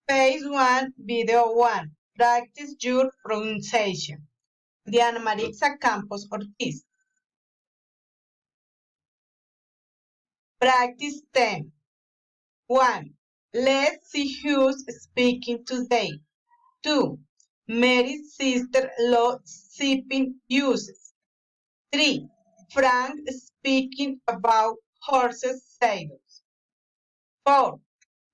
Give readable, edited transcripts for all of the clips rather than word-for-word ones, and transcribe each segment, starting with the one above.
Phase 1, Video 1. Practice your pronunciation. Diana Marixa Campos Ortiz. Practice 10. 1. Let's see who's speaking today. 2. Mary's sister loves sipping juices. 3. Frank speaking about horses' saddles. 4.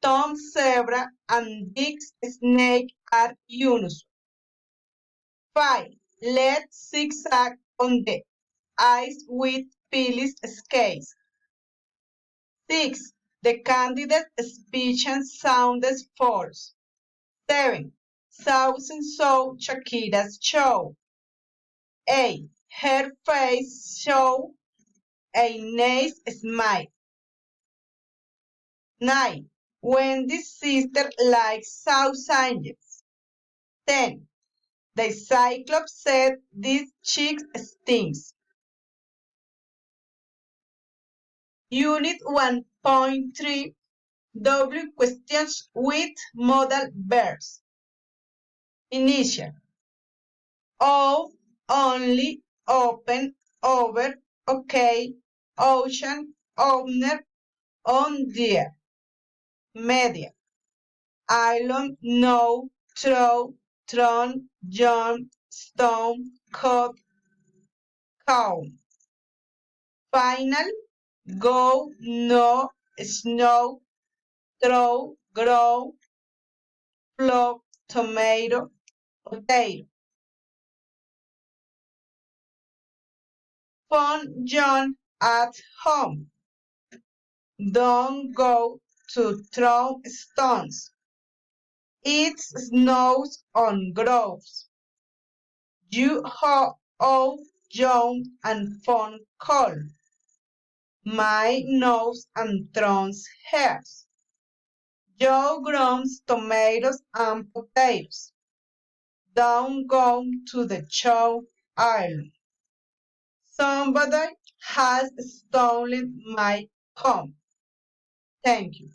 Tom's zebra and Dick's snake are unusual. 5. Let's zigzag on the ice with Phyllis skates. 6. The candidate speech sounds false. 7. Susan saw Shakira's show. 8. Her face showed a nice smile. 9. Wendy's sister likes sausages. 10. The Cyclops said this chick stinks. Unit 1.3 W questions with modal verbs. Initial. Of, only, open, over, okay, ocean, owner, on dear. Media. Island, no, throw, thrown, John, stone, cut, count. Final, go, no, snow, throw, grow, flop, tomato, potato. Phone John at home. Don't go to throw stones. It snows on groves. You owe John and phone call. My nose and throws hairs. Joe grows tomatoes and potatoes. Don't go to the show island. Somebody has stolen my comb. Thank you.